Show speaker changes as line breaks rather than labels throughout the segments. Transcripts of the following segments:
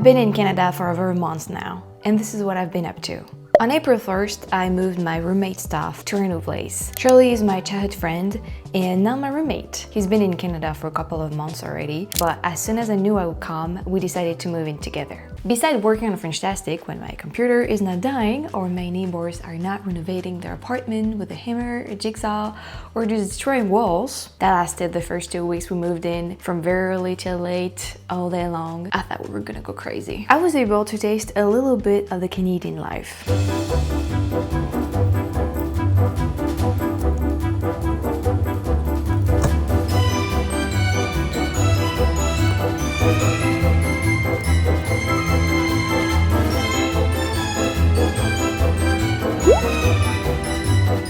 I've been in Canada for over a month now, and this is what I've been up to. On April 1st, I moved my roommate stuff to our new place. Charlie is my childhood friend and not my roommate. He's been in Canada for a couple of months already, but as soon as I knew I would come, we decided to move in together. Besides working on FrenchTastic when my computer is not dying or my neighbors are not renovating their apartment with a hammer, a jigsaw, or just destroying walls, that lasted the first 2 weeks we moved in, from very early till late, all day long. I thought we were gonna go crazy. I was able to taste a little bit of the Canadian life.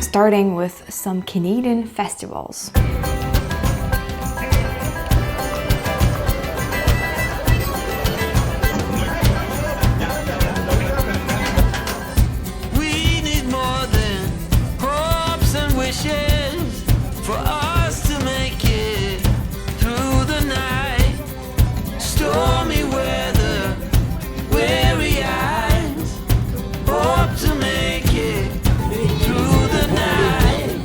Starting with some Canadian festivals.
We need more than hopes and wishes for us to make it through the night. Stormy weather, weary eyes, hope to make it through the night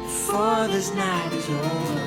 before this night is over.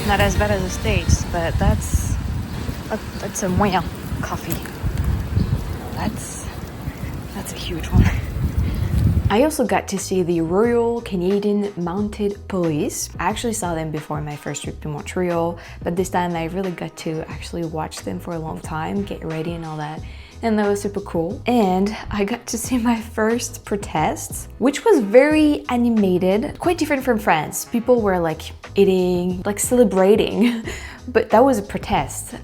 Not as bad as the States, but that's a moyen coffee. That's a huge one. I also got to see the Royal Canadian Mounted Police. I actually saw them before my first trip to Montreal, but this time I really got to actually watch them for a long time, get ready and all that. And that was super cool. And I got to see my first protest, which was very animated, quite different from France. People were like eating, like celebrating, but that was a protest.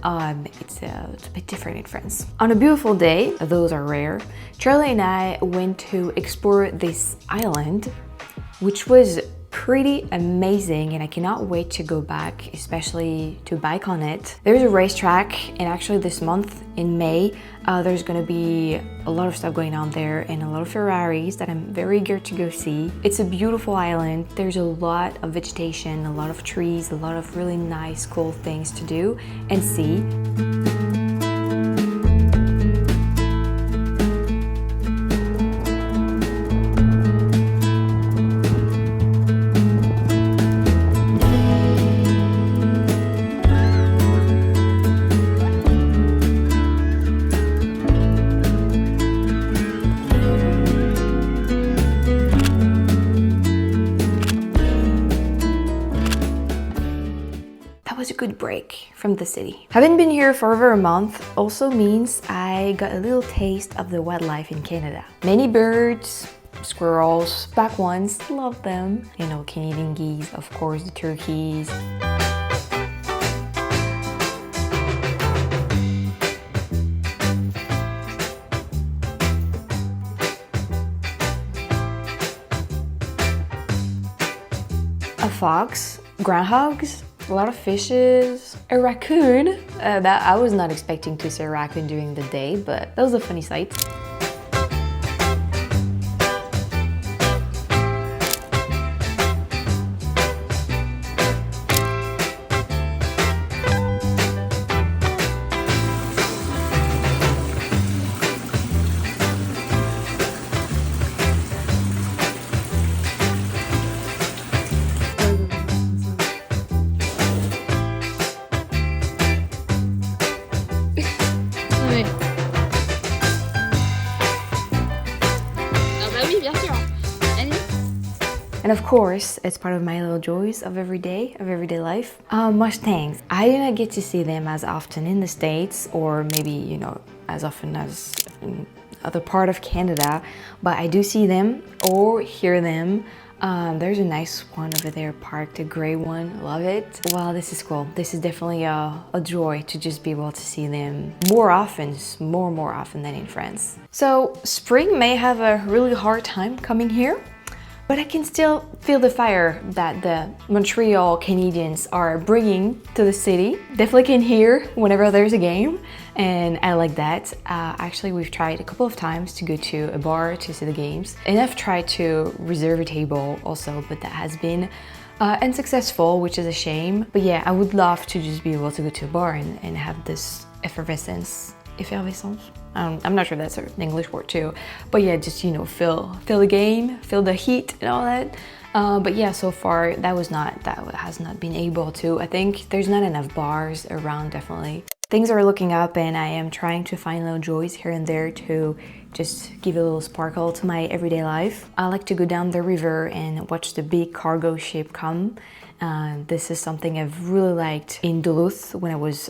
It's a bit different in France. On a beautiful day, those are rare, Charlie and I went to explore this island, which was pretty amazing, and I cannot wait to go back, especially to bike on it. There's a racetrack, and actually this month in May, there's gonna be a lot of stuff going on there and a lot of Ferraris that I'm very eager to go see. It's a beautiful island. There's a lot of vegetation, a lot of trees, a lot of really nice, cool things to do and see. A good break from the city. Having been here for over a month also means I got a little taste of the wildlife in Canada. Many birds, squirrels, black ones, love them. You know, Canadian geese, of course, the turkeys. A fox, groundhogs, a lot of fishes, a raccoon. That I was not expecting to see a raccoon during the day, but that was a funny sight. And of course, it's part of my little joys of everyday life. Mustangs. I do not get to see them as often in the States, or maybe, you know, as often as in other part of Canada, but I do see them or hear them. There's a nice one over there parked, a gray one, love it. Well, this is cool. This is definitely a joy to just be able to see them more often, more often than in France. So spring may have a really hard time coming here, but I can still feel the fire that the Montreal Canadians are bringing to the city. Definitely can hear whenever there's a game, and I like that. Actually, we've tried a couple of times to go to a bar to see the games, and I've tried to reserve a table also, but that has been unsuccessful, which is a shame. But yeah, I would love to just be able to go to a bar and have this effervescence. I'm not sure that's an English word too, but yeah, just, you know, feel the game, feel the heat and all that. But yeah, so far that has not been able to. I think there's not enough bars around, definitely. Things are looking up, and I am trying to find little joys here and there to just give a little sparkle to my everyday life. I like to go down the river and watch the big cargo ship come. This is something I've really liked in Duluth when I was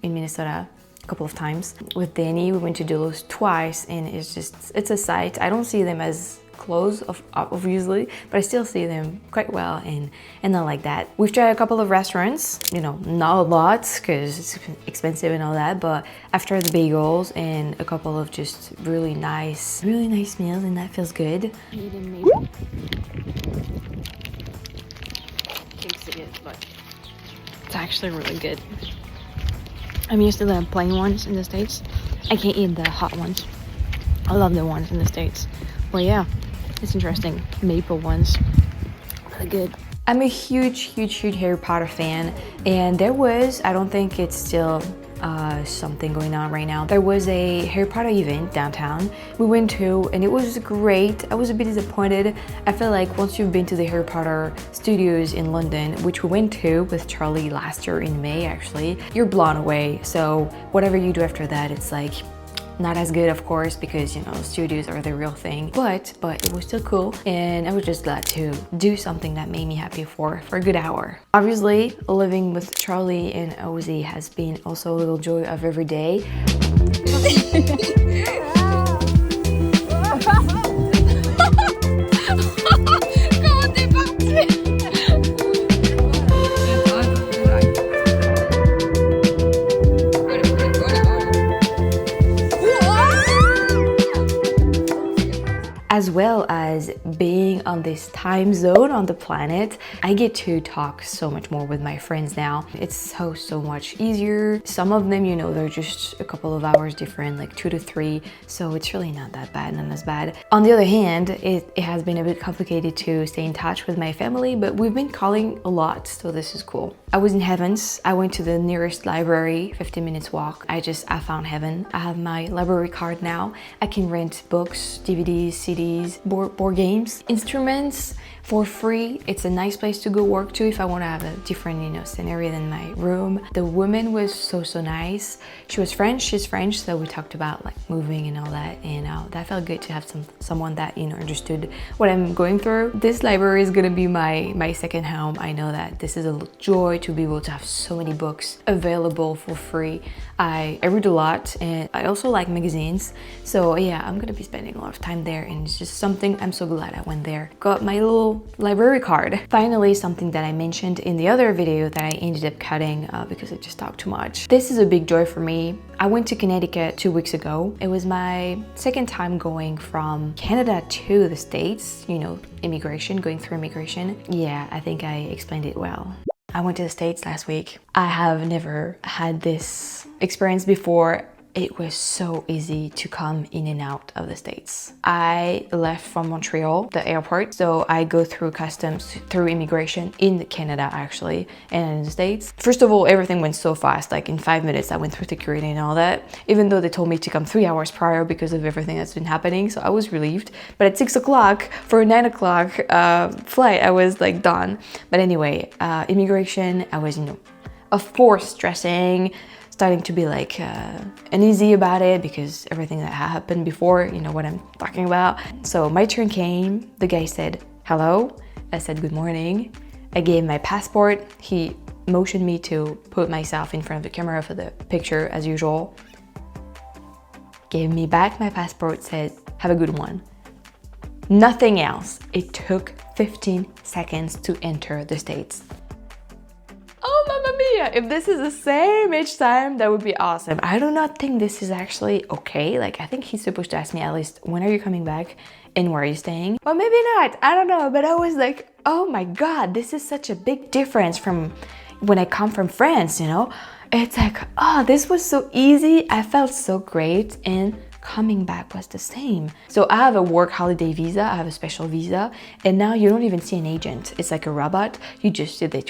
in Minnesota a couple of times. With Danny, we went to Duluth twice, and it's a sight. I don't see them as close, obviously, but I still see them quite well, and I like that. We've tried a couple of restaurants, you know, not a lot because it's expensive and all that, but after the bagels and a couple of just really nice meals, and that feels good. Maybe. Thinks it is, but it's actually really good. I'm used to the plain ones in the States. I can't eat the hot ones. I love the ones in the States. Well, yeah, it's interesting. Maple ones, really good. I'm a huge Harry Potter fan, and there was, I don't think it's still something going on right now. There was a Harry Potter event downtown we went to, and it was great. I was a bit disappointed. I feel like once you've been to the Harry Potter studios in London, which we went to with Charlie last year in May actually, you're blown away. So whatever you do after that, it's like not as good, of course, because, you know, studios are the real thing, but it was still cool, and I was just glad to do something that made me happy for a good hour. Obviously, living with Charlie and Ozzy has been also a little joy of every day. As well as being on this time zone on the planet, I get to talk so much more with my friends now. It's so much easier. Some of them, you know, they're just a couple of hours different, like 2 to 3, so it's really not that bad, not as bad. On the other hand, it has been a bit complicated to stay in touch with my family, but we've been calling a lot, so this is cool. I was in Heavens. I went to the nearest library, 15 minutes walk. I found heaven. I have my library card now. I can rent books, DVDs, CDs, board games, instruments for free. It's a nice place to go work to if I want to have a different, you know, scenario than my room. The woman was so nice. She was French, she's French, so we talked about like moving and all that, and that felt good to have someone that, you know, understood what I'm going through. This library is gonna be my second home. I know that this is a joy to be able to have so many books available for free. I read a lot, and I also like magazines, so yeah, I'm gonna be spending a lot of time there, and it's just something I'm so glad I went there. Got my little library card. Finally, something that I mentioned in the other video that I ended up cutting because I just talked too much. This is a big joy for me. I went to Connecticut 2 weeks ago. It was my second time going from Canada to the States, you know, going through immigration. Yeah, I think I explained it well. I went to the States last week. I have never had this experience before. It was so easy to come in and out of the States. I left from Montreal, the airport, so I go through customs, through immigration in Canada actually, and in the States. First of all, everything went so fast, like in 5 minutes I went through security and all that, even though they told me to come 3 hours prior because of everything that's been happening, so I was relieved. But at 6 o'clock, for a 9 o'clock flight, I was like done. But anyway, immigration, I was, you know, of course stressing, starting to be like uneasy about it because everything that happened before, you know what I'm talking about. So my turn came, the guy said, hello, I said good morning. I gave my passport. He motioned me to put myself in front of the camera for the picture as usual. Gave me back my passport, said, have a good one. Nothing else. It took 15 seconds to enter the States. Oh, mamma mia! If this is the same each time, that would be awesome. I do not think this is actually okay. Like, I think he's supposed to ask me at least, when are you coming back and where are you staying? Well, maybe not. I don't know. But I was like, oh my God, this is such a big difference from when I come from France, you know? It's like, oh, this was so easy. I felt so great. And coming back was the same. So I have a work holiday visa, I have a special visa, and now you don't even see an agent. It's like a robot. You just they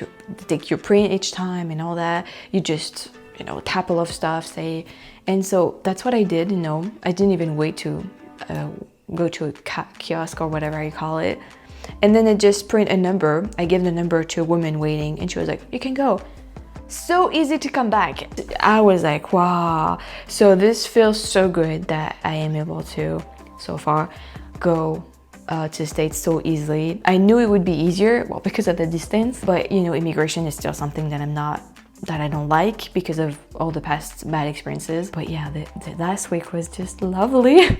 take your print each time and all that. You just, you know, tap a lot of stuff, say. And so that's what I did, you know. I didn't even wait to go to a kiosk or whatever you call it. And then it just print a number. I gave the number to a woman waiting and she was like, you can go. So easy to come back. I was like, wow. So this feels so good that I am able to, so far, go to the States so easily. I knew it would be easier, well, because of the distance, but you know, immigration is still something that I don't like because of all the past bad experiences. But yeah, the last week was just lovely.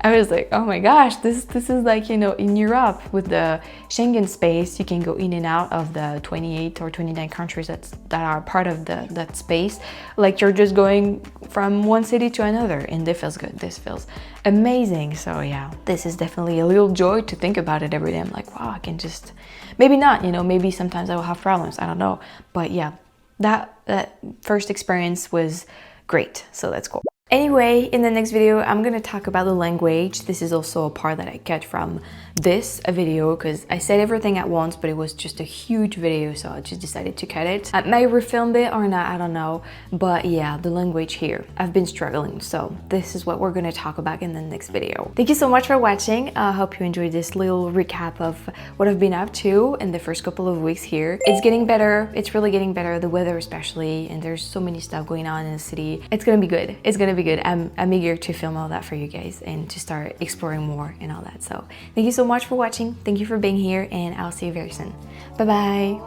I was like, oh my gosh, this is like, you know, in Europe with the Schengen space, you can go in and out of the 28 or 29 countries that are part of that space. Like you're just going from one city to another, and this feels good. This feels amazing. So yeah, this is definitely a little joy to think about it every day. I'm like, wow, I can just, maybe not, you know, maybe sometimes I will have problems. I don't know. But yeah, that first experience was great. So that's cool. Anyway, in the next video, I'm gonna talk about the language. This is also a part that I cut from this video because I said everything at once, but it was just a huge video, so I just decided to cut it. I may refilm it or not, I don't know. But yeah, the language here, I've been struggling. So this is what we're gonna talk about in the next video. Thank you so much for watching. I hope you enjoyed this little recap of what I've been up to in the first couple of weeks here. It's getting better. It's really getting better. The weather especially, and there's so many stuff going on in the city. It's gonna be good. It's gonna be good. I'm eager to film all that for you guys and to start exploring more and all that. So thank you so much for watching. Thank you for being here, and I'll see you very soon. Bye bye.